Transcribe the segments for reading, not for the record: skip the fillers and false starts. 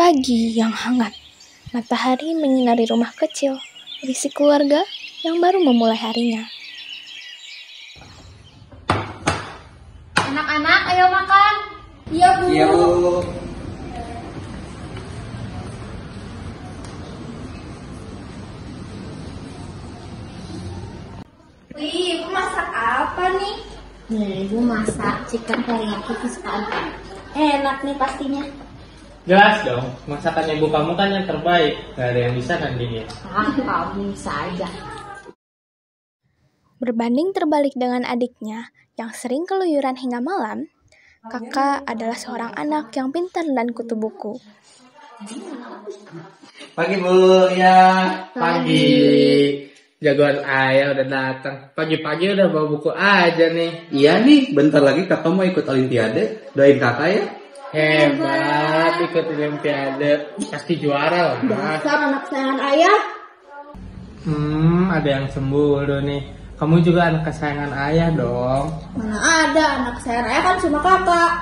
Pagi yang hangat, matahari menyinari rumah kecil, berisi keluarga yang baru memulai harinya. Anak-anak, ayo makan. Iya, Bu. Iya, Bu. Wih, Ibu masak apa nih? Nih, Ibu masak chicken teriyaki kesukaan kamu. Enak nih pastinya. Jelas dong, masakan ibu kamu kan yang terbaik. Gak ada yang bisa nandingin. Kamu bisa aja. Berbanding terbalik dengan adiknya yang sering keluyuran hingga malam, kakak adalah seorang anak yang pintar dan kutu buku. Pagi Bu, ya pagi. Jagoan ayah udah datang. Pagi-pagi udah bawa buku aja nih. Iya nih, bentar lagi kakak mau ikut olimpiade. Doain kakak ya. Hebat, ikut olimpiade. Pasti juara lah. Dasar anak sayangan ayah. Ada yang semburu nih. Kamu juga anak kesayangan ayah dong. Mana ada anak sayangan ayah kan cuma kakak.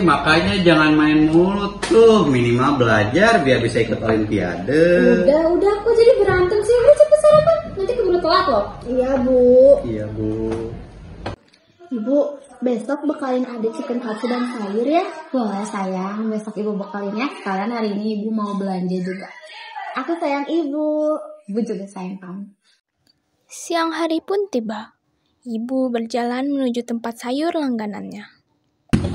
Makanya jangan main mulut tuh. Minimal belajar biar bisa ikut olimpiade. Udah, kok jadi berantem sih? Udah cepet sarapan, nanti keburu telat loh. Iya, Bu. Iya, Bu. Ibu, besok bekalin adik chicken katsu dan sayur ya. Boleh sayang, besok Ibu bekalin ya. Sekalian hari ini Ibu mau belanja juga. Aku sayang Ibu. Ibu juga sayang kamu. Siang hari pun tiba. Ibu berjalan menuju tempat sayur langganannya.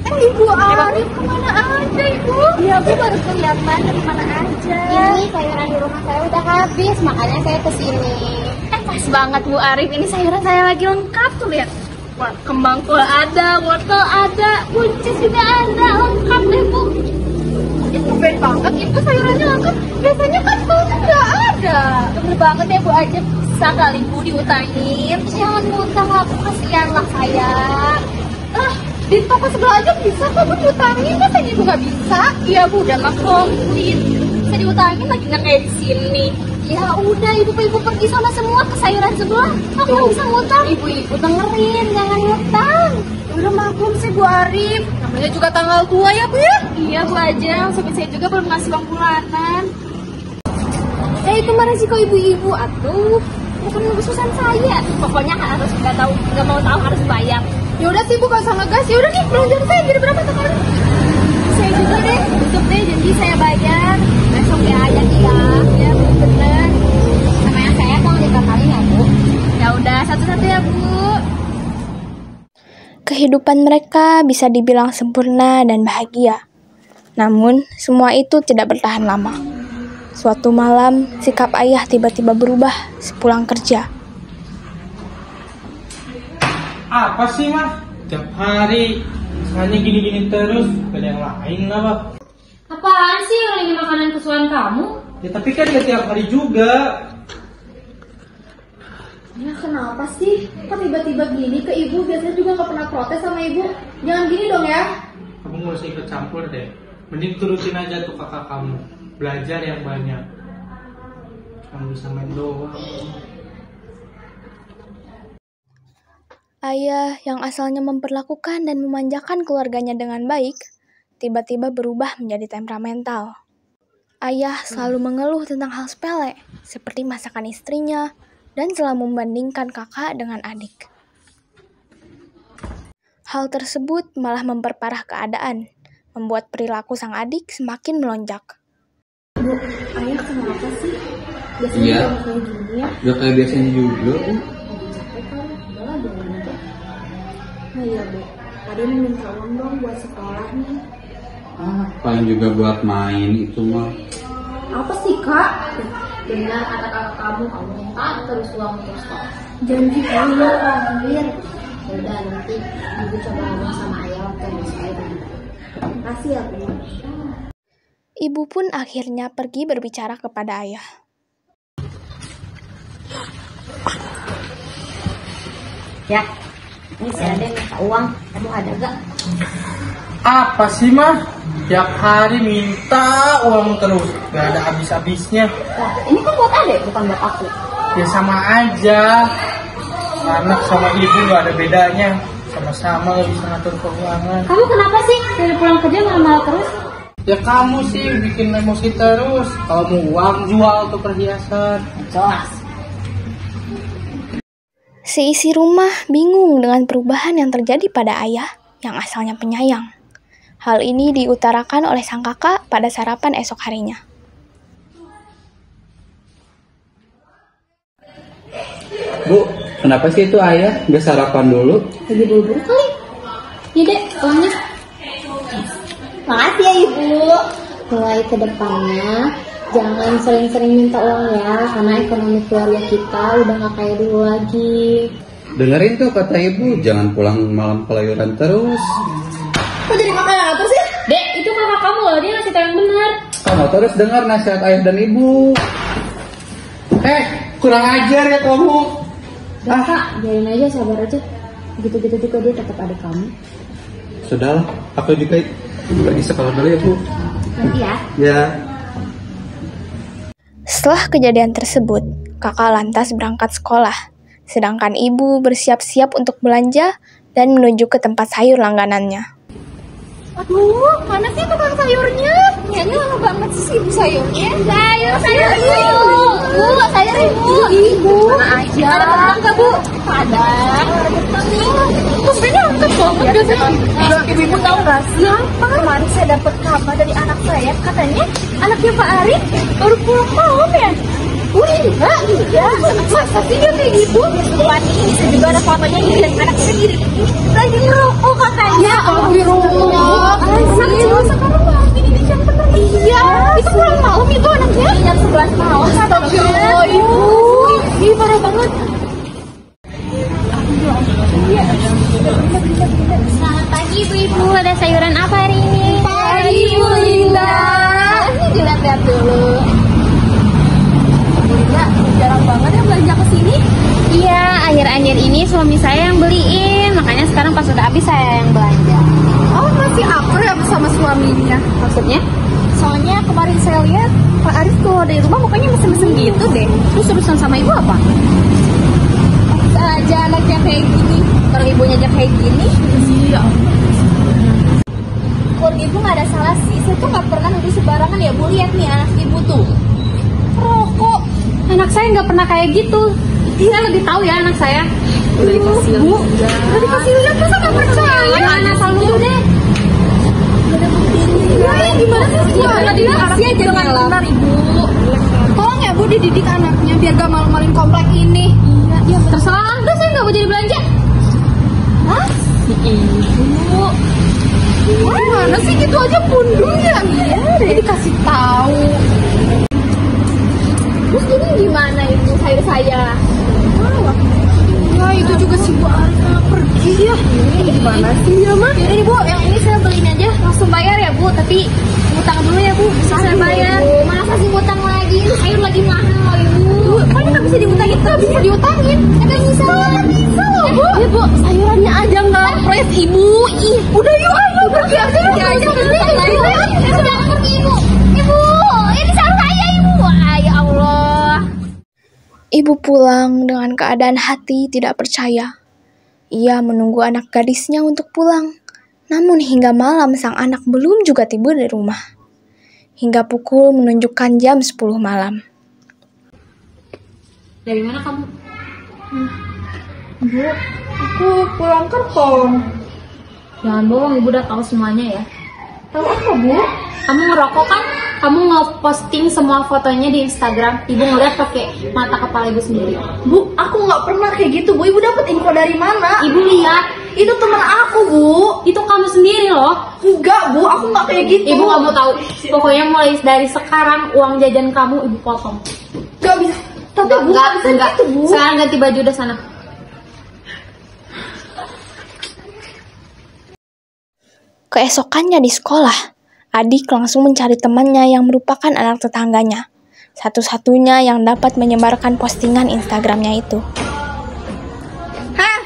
Ibu Arif, kemana aja, Ibu? Iya, Bu baru kelihatan dari mana aja. Ini sayuran di rumah saya udah habis, makanya saya kesini. Pas banget Bu Arif, ini sayuran saya lagi lengkap tuh, lihat. Wah, kembang kol ada, wortel ada, buncis juga ada, lengkap deh Bu. Itu keren banget, Ibu sayurannya lengkap. Biasanya kan kolnya nggak ada. Bener banget ya Bu aja, bisa kali Bu diutangin. Jangan ngutang aku, kasihan lah saya. Di toko sebelah aja bisa kok Bu diutangin, masa Ibu nggak bisa? Iya Bu, udah mah komplit. Bisa diutangin lagi nggak kayak di sini. Ya udah, Ibu pergi sana semua ke sayuran sebelah. Aku nggak bisa ngutang. Ibu dengerin, jangan ngutang. Udah maklum sih Bu Arif, namanya juga tanggal tua ya Bu ya? Iya Bu aja, suami saya juga belum ngasih uang bulanan. Itu mah resiko ibu-ibu, atuh. Bukan urusan saya, pokoknya harus nggak mau tahu harus bayar. Ya udah sih Bu, gak usah ngegas. Ya udah nih, belanjaan saya jadi berapa sekarang? Saya juga deh, tutup deh, janji saya bayar. Besok ya janji ya bener. Namanya saya mau dikatalin ya Bu. Ya udah, satu-satu ya Bu. Kehidupan mereka bisa dibilang sempurna dan bahagia. Namun, semua itu tidak bertahan lama. Suatu malam, sikap ayah tiba-tiba berubah sepulang kerja. Apa sih mah? Tiap hari misalnya gini-gini terus. Gak ada yang lain lah Pak. Apaan sih orang ini makanan kesukaan kamu? Ya tapi kan gak tiap hari juga. Ya kenapa sih? Kok tiba-tiba gini ke ibu? Biasanya juga gak pernah protes sama ibu. Jangan gini dong ya. Kamu gak usah ikut campur deh. Mending turutin aja tuh kakak kamu. Belajar yang banyak. Kamu bisa main doang. Ayah yang asalnya memperlakukan dan memanjakan keluarganya dengan baik, tiba-tiba berubah menjadi temperamental. Ayah selalu mengeluh tentang hal sepele, seperti masakan istrinya, dan selalu membandingkan kakak dengan adik. Hal tersebut malah memperparah keadaan, membuat perilaku sang adik semakin melonjak. Bu, ayah kenapa sih? Biasanya Iya. kamu kayak gini ya. Gak kayak biasanya juga, Bu. Capek kan? Udahlah, jangan aja. Nah iya Bu, tadi minta uang dong buat sekolah nih. Paling juga buat main itu mah. Apa sih Kak? Benar kata kakak kamu minta terus uang untuk sekolah. Janji kamu terakhir. Udah nanti ibu coba ngomong sama ayah waktu yang sekolah. Makasih ya Bu. Ibu pun akhirnya pergi berbicara kepada ayah. Ya, ini si Raden minta uang. Kamu ada gak? Apa sih mah? Tiap hari minta uang terus. Gak ada habis-habisnya. Wah, ini kan buat adek, bukan buat aku. Ya sama aja. Anak sama ibu gak ada bedanya. Sama-sama gak bisa ngatur keuangan. Kamu kenapa sih dari pulang kerja malah terus? Ya kamu sih bikin emosi terus. Kalau mau uang jual tuh perhiasan. Jelas. Si isi rumah bingung dengan perubahan yang terjadi pada ayah yang asalnya penyayang. Hal ini diutarakan oleh sang kakak pada sarapan esok harinya. Bu, kenapa sih itu ayah nggak sarapan dulu? Lagi buru-buru kali. Ya dek, uangnya. Makasih ya ibu. Mulai ke depannya jangan sering-sering minta uang ya, karena ekonomi keluarga kita udah gak kayak dulu lagi. Dengerin tuh kata ibu, jangan pulang malam kelayuran terus. Kok jadi kakak yang atur sih? Dek, itu kakak kamu loh, dia ngasih tahu yang benar. Kamu terus dengar nasihat ayah dan ibu. Kurang ajar ya kamu. Udah kak, biarin aja, sabar aja. Gitu-gitu juga dia tetap adik kamu. Sudahlah, aku juga lagi sekolah dulu ya bu. Nanti ya. Ya. Setelah kejadian tersebut, kakak lantas berangkat sekolah, sedangkan ibu bersiap-siap untuk belanja dan menuju ke tempat sayur langganannya. Aduh, mana sih tukang sayurnya? Kayaknya lama banget sih ibu sayurnya. Sayur ibu. Bu, sayur ibu. Ibu. Mana aja? Ada kentang nggak bu? Ada. Terus ini lengkap banget biasanya. Ibu tahu nggak sih? Kemarin saya dapat kabar dari anak saya, katanya anaknya Pak Arif baru pulang malam ya. Iya, iya. Masa sih dia kayak gitu? Wah, ini bisa juga ada fotonya nih dan anak sendiri. Lagi ngerokok katanya. Oh, di rumah. Sekarang lagi di jam bener. Iya, itu pulang malam itu anaknya. Jam 11 malam. Astagfirullah, ibu. Ih, parah banget. Selamat pagi ibu-ibu, ada sayuran apa hari ini? Pagi Bu Linda. Ini dilihat-lihat dulu. Ya, jarang banget ya belanja ke sini. Iya, akhir-akhir ini suami saya yang beliin, makanya sekarang pas udah habis saya yang belanja. Oh, masih akur ya bersama suaminya? Maksudnya? Soalnya kemarin saya lihat Pak Arif keluar dari rumah mukanya mesem-mesem gitu deh. Terus urusan sama ibu apa? Aja anaknya kayak gini, orang ibunya aja kayak gini. Iya. Keluarga ibu nggak ada salah sih, saya tuh nggak pernah nuduh sembarangan ya bu. Lihat nih anak ibu tuh rokok. Anak saya nggak pernah kayak gitu. Dia lebih tahu ya anak saya. Udah dikasih bu. Udah dikasih lihat masa nggak percaya? Mana tahu deh. Gimana sih? Gimana dikasih aja benar ibu. Tolong ya bu dididik anaknya biar gak malu-maluin komplek ini. Iya, terserah. Udah saya nggak mau jadi belanja. Hah? Ibu. Gimana sih gitu aja pundungnya? Jadi dikasih tahu. Terus ini gimana ibu sayur saya? Ya itu juga si Bu Arif pergi ya. Ini gimana sih ya mah? Ini bu, yang ini saya beliin aja langsung bayar ya bu. Tapi utang dulu ya bu, bisa saya bayar. Masa sih utang lagi? Ini sayur lagi mahal ibu. Pokoknya nggak bisa diutangin, nggak bisa diutangin. Nggak bisa. Nggak bisa loh bu. Ya bu, sayurannya aja nggak fresh ibu. Ih, udah yuk ayo pergi aja. Pergi aja beli. Saya sudah pergi ibu. Ibu, ini sayur saya ibu. Ya Allah. Ibu pulang dengan keadaan hati tidak percaya. Ia menunggu anak gadisnya untuk pulang. Namun hingga malam sang anak belum juga tiba di rumah. Hingga pukul menunjukkan jam 10 malam. Dari mana kamu? Bu, aku pulang kertong. Jangan bohong, ibu udah tahu semuanya ya. Tahu apa bu? Kamu ngerokok kan? Kamu nge-posting semua fotonya di Instagram. Ibu ngeliat pakai mata kepala ibu sendiri. Bu, aku nggak pernah kayak gitu bu. Ibu dapat info dari mana? Ibu lihat, Itu teman aku bu. itu kamu sendiri loh. Enggak bu, aku nggak kayak gitu. Ibu nggak mau tahu. Pokoknya mulai dari sekarang uang jajan kamu ibu potong. Gak bisa. Tapi bu, Enggak, nggak bisa enggak. gitu bu. Sekarang ganti baju udah sana. Keesokannya di sekolah, adik langsung mencari temannya yang merupakan anak tetangganya. Satu-satunya yang dapat menyebarkan postingan Instagramnya itu. Hah?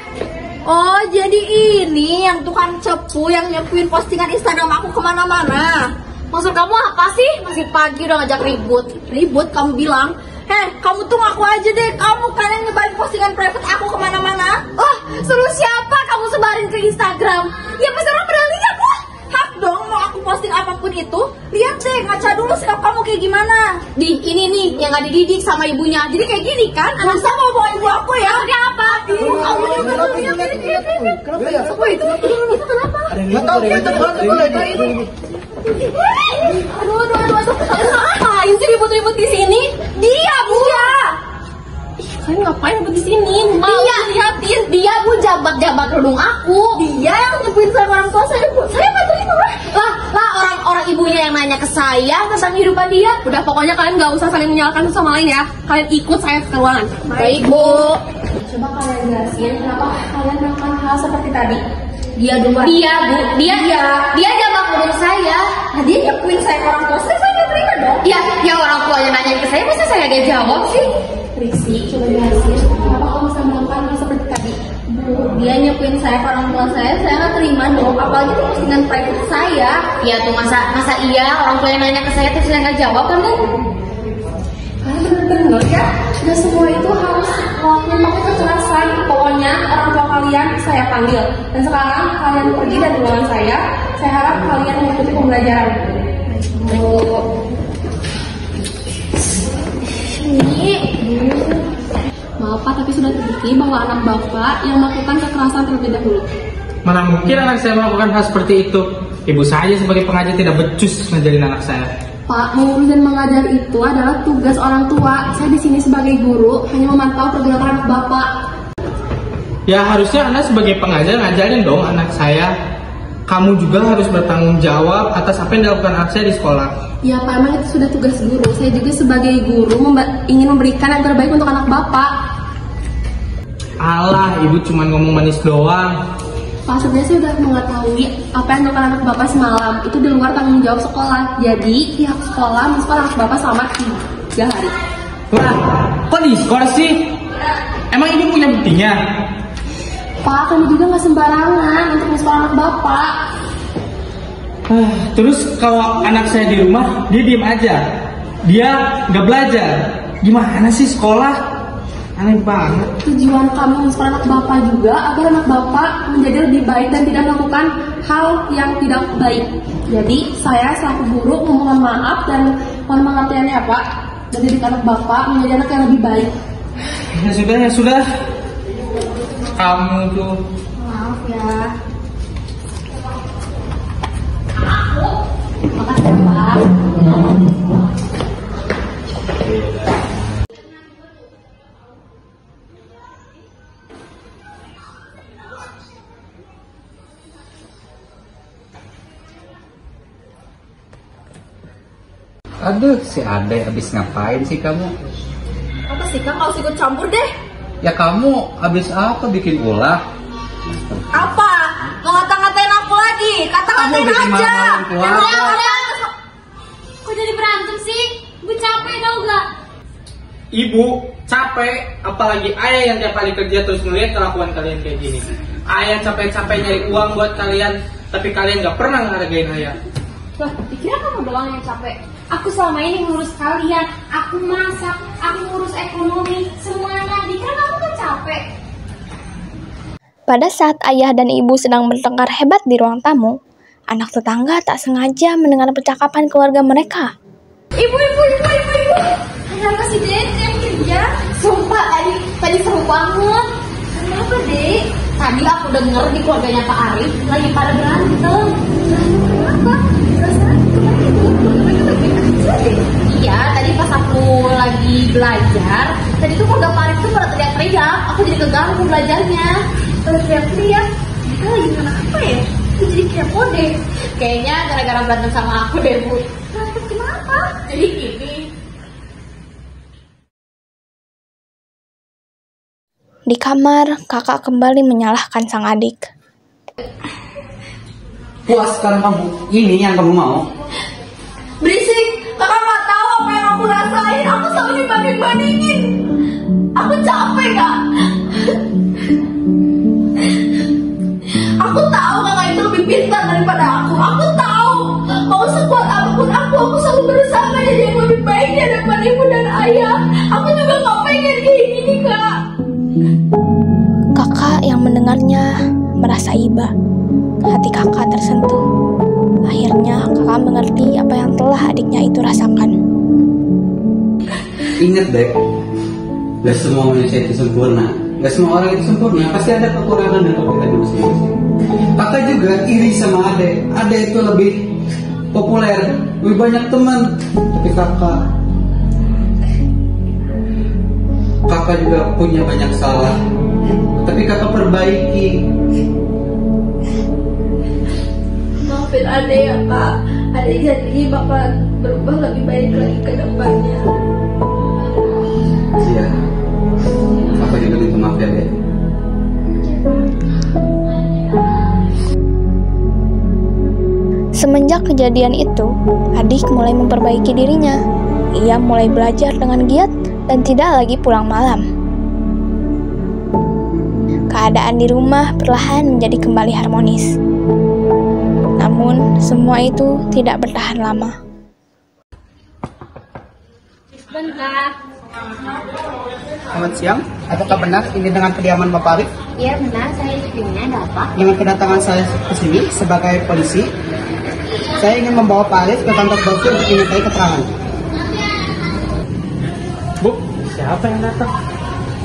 Oh jadi ini yang tukang cepu yang nyepuin postingan Instagram aku kemana-mana. Maksud kamu apa sih? Masih pagi udah ngajak ribut. Ribut kamu bilang. Kamu tuh ngaku aja deh. Kamu kan yang nyebarin postingan private aku kemana-mana. Oh, suruh siapa kamu sebarin ke Instagram? Ya pasti orang berani ya bu. Hak dong mau aku aku posting apapun itu, lihat deh, ngaca dulu sikap kamu kayak gimana. Di ini nih yang gak dididik sama ibunya. Jadi kayak gini kan, anak saya mau bawa ibu aku ya. Dia apa? Kamu juga tuh lihat. Kenapa ya? Apa itu? Itu kenapa? Ada yang tahu Aduh. Ngapain sih ribut-ribut di sini? Dia, Bu. Saya ngapain ribut di sini? Dia lihatin, dia Bu jabat kerudung aku. Dia yang nyebutin sama orang tua saya, Bu. Saya bantuin lah orang ibunya yang nanya ke saya tentang kehidupan dia. Udah, pokoknya kalian gak usah saling menyalahkan satu sama lain ya. Kalian ikut saya ke ruangan. Baik, Bu. Coba kalian jelasin kenapa kalian melakukan hal seperti tadi. Dia duluan. Dia, Bu. Dia jabat kerudung saya. Nah, dia nyebutin saya ke orang tua saya gak terima dong. Ya, yang orang tuanya nanya ke saya, masa saya gak jawab sih? Riksi, coba jelasin kenapa kamu bisa melakukan hal seperti tadi. Bu, dia nyepuin saya ke orang tua saya nggak terima dong, apalagi itu postingan private saya. Ya tuh masa iya orang tua yang nanya ke saya terus saya nggak jawab kan tuh. Kalian bener-bener ya, udah semua itu harus ngelakuin pakai kekerasan. Pokoknya orang tua kalian saya panggil. Dan sekarang kalian pergi dari ruangan saya harap kalian mengikuti pembelajaran. Maaf Pak, tapi sudah terbukti bahwa anak Bapak yang melakukan kekerasan terlebih dahulu. Mana mungkin anak saya melakukan hal seperti itu? Ibu saya sebagai pengajar tidak becus ngajarin anak saya. Pak, mengurus dan mengajar itu adalah tugas orang tua. Saya di sini sebagai guru hanya memantau pergerakan anak Bapak. Ya harusnya Anda sebagai pengajar ngajarin dong anak saya. Kamu juga harus bertanggung jawab atas apa yang dilakukan anak saya di sekolah. Ya Pak, emang itu sudah tugas guru. Saya juga sebagai guru ingin memberikan yang terbaik untuk anak Bapak. Alah, ibu cuma ngomong manis doang. Pak, sebenarnya saya sudah mengetahui apa yang dilakukan anak Bapak semalam. Itu di luar tanggung jawab sekolah. Jadi pihak sekolah mensekolah anak Bapak selama 3 hari. Wah, kok diskor sih? Emang ibu punya buktinya? Pak, kami juga nggak sembarangan untuk mensekolah anak Bapak. Terus kalau anak saya di rumah, dia diem aja. Dia nggak belajar. Gimana sih sekolah? Aneh banget. Tujuan kami mensekolah anak Bapak juga agar anak Bapak menjadi lebih baik dan tidak melakukan hal yang tidak baik. Jadi saya selaku guru memohon maaf dan mohon pengertiannya ya Pak, dan didik anak Bapak menjadi anak yang lebih baik. Ya sudah. Kamu tuh. Maaf ya. Makasih Pak. Aduh, si Ade habis ngapain sih kamu? Apa sih Kang, kalau ikut campur deh? Ya kamu habis apa bikin ulah? Apa? Mau ngata-ngatain aku lagi? Kata-ngatain Kamu bikin aja. malu-maluin Kok jadi berantem sih? Gue capek tau gak? Ibu capek, apalagi ayah yang tiap kali kerja terus ngeliat kelakuan kalian kayak gini. Ayah capek-capek nyari uang buat kalian, tapi kalian gak pernah ngehargain ayah. Wah, dikira kamu doang yang capek. Aku selama ini ngurus kalian. Aku masak, aku ngurus ekonomi, semuanya. Dikira kamu kan capek. Pada saat ayah dan ibu sedang bertengkar hebat di ruang tamu, anak tetangga tak sengaja mendengar percakapan keluarga mereka. Ibu. Kenapa sih Dek? Yang kerja? Sumpah, tadi seru banget. Kenapa Dek? Tadi aku denger di keluarganya Pak Arif lagi pada berantem. Kenapa? Perasaan kemarin itu keluarganya baik-baik aja deh. Iya, tadi pas aku lagi belajar, tadi tuh keluarga Pak Arif tuh pada teriak-teriak. Aku jadi keganggu belajarnya. Pada teriak-teriak. Kita lagi ngana apa ya? Aku jadi kepo deh. Kayaknya gara-gara berantem sama aku deh, Bu. Kenapa? Jadi gini. Di kamar, kakak kembali menyalahkan sang adik. Puas sekarang kamu? Ini yang kamu mau? Berisik, kakak nggak tahu apa yang aku rasain. Aku selalu dibanding-bandingin. Aku capek kak. Aku tahu kakak itu lebih pintar daripada aku. Aku tahu. Mau sekuat apapun aku selalu berusaha menjadi yang lebih baik di hadapan ibu dan ayah. Aku juga nggak pengen kayak gini kak. Kakak yang mendengarnya merasa iba. Hati kakak tersentuh. Akhirnya kakak mengerti apa yang telah adiknya itu rasakan. Ingat deh, gak semua manusia itu sempurna, gak semua orang itu sempurna, pasti ada kekurangan dan kelebihan masing-masing. Kakak juga iri sama Ade itu lebih populer, lebih banyak teman, tapi kakak juga punya banyak salah, tapi kakak perbaiki. Maafin Ade ya kak. Ade janji bakal berubah lebih baik lagi ke depannya. Iya, aku juga minta maaf ya Dek. Semenjak kejadian itu, adik mulai memperbaiki dirinya. Ia mulai belajar dengan giat dan tidak lagi pulang malam. Keadaan di rumah perlahan menjadi kembali harmonis. Namun, semua itu tidak bertahan lama. Bentar. Selamat siang, apakah benar ini dengan kediaman Bapak Arif? Iya benar, saya istrinya. Ada apa? Dengan kedatangan saya ke sini sebagai polisi, saya ingin membawa Pak Arif ke kantor polisi untuk dimintai keterangan. Bu, siapa yang datang?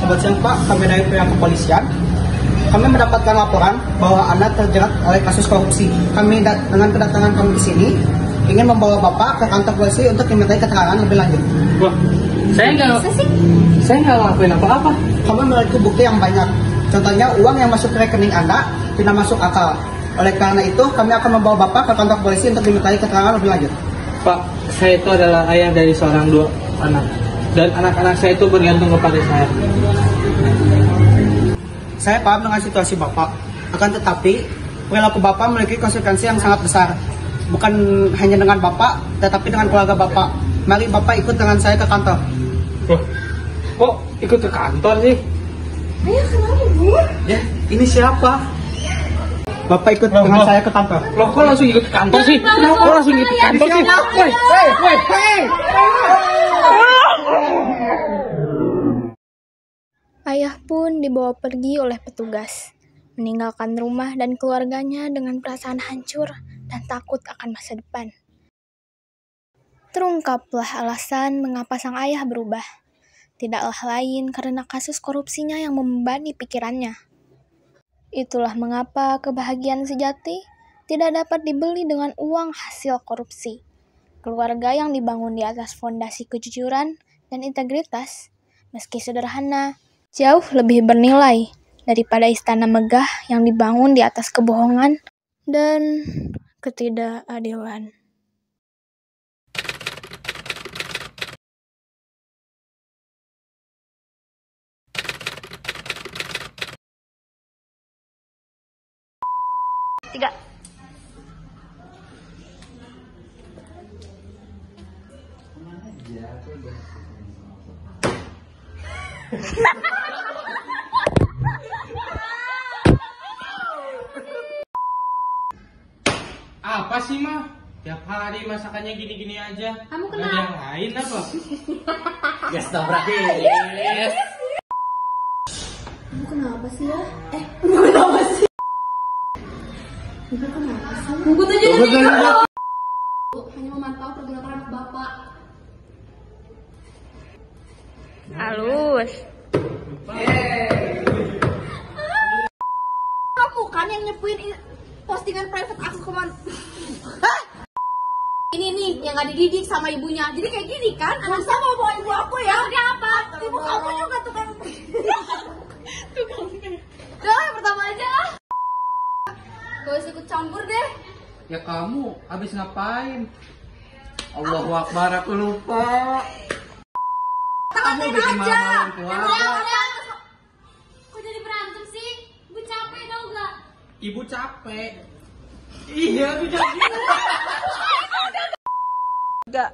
Selamat siang Pak, kami dari pihak kepolisian. Kami mendapatkan laporan bahwa Anda terjerat oleh kasus korupsi. Kami dengan kedatangan kami di sini ingin membawa Bapak ke kantor polisi untuk dimintai keterangan lebih lanjut. Wah, saya nggak ngelakuin apa-apa. Kami memiliki bukti yang banyak. Contohnya uang yang masuk ke rekening Anda tidak masuk akal. Oleh karena itu, kami akan membawa Bapak ke kantor polisi untuk dimintai keterangan lebih lanjut. Pak, saya itu adalah ayah dari seorang 2 anak. Dan anak-anak saya itu bergantung kepada saya. Saya paham dengan situasi Bapak. Akan tetapi, perilaku Bapak memiliki konsekuensi yang sangat besar. Bukan hanya dengan Bapak, tetapi dengan keluarga Bapak. Mari Bapak ikut dengan saya ke kantor. Kok ikut ke kantor sih? Ayah kenapa bu? Ya, ini siapa? Bapak ikut dengan saya ke kantor. Loh, kok langsung ikut ke kantor sih? Kok langsung ikut ke kantor sih? Woi. Ayah pun dibawa pergi oleh petugas, meninggalkan rumah dan keluarganya dengan perasaan hancur dan takut akan masa depan. Terungkaplah alasan mengapa sang ayah berubah. Tidaklah lain karena kasus korupsinya yang membebani pikirannya. Itulah mengapa kebahagiaan sejati tidak dapat dibeli dengan uang hasil korupsi. Keluarga yang dibangun di atas fondasi kejujuran dan integritas, meski sederhana, jauh lebih bernilai daripada istana megah yang dibangun di atas kebohongan dan ketidakadilan. Tiga. Apa sih, Ma? Tiap hari masakannya gini-gini aja. Kamu Nggak ada yang lain apa? Gas tabrak. Ibu kenapa sih ya? Ibu kenapa sih? Ibu kenapa sih? Ibu tuh jadi hanya memantau pergerakan anak Bapak. Halus. Kamu kan yang nyepuin postingan private aku kemana? Ini nih yang gak dididik sama ibunya. Jadi kayak gini kan? Anak sama bawa ibu aku ya. Dia apa? Ibu kamu juga tukang. Udah yang pertama aja ah. Gak usah ikut campur deh. Ya kamu habis ngapain? Allahu Akbar, aku lupa. Kamu bikin malu keluarga. Kok jadi berantem sih? Gue capek tau gak? Ibu capek. Iya, tidak gitu. Enggak.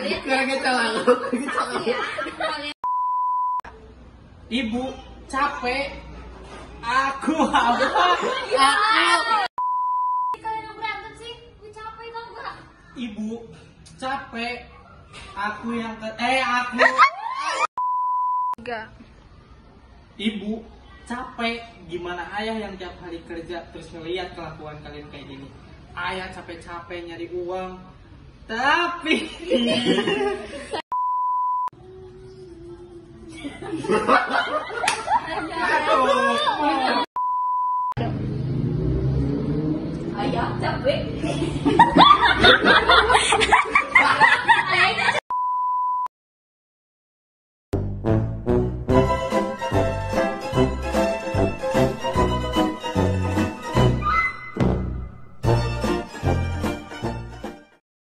Sekarang kita lalu. Ibu capek. Aku apa? Kalian yang berantem sih? Gue capek tau gak? Ibu capek. Aku aku. Enggak. Ibu capek. Gimana ayah yang tiap hari kerja terus ngeliat kelakuan kalian kayak gini. Ayah capek-capek nyari uang, tapi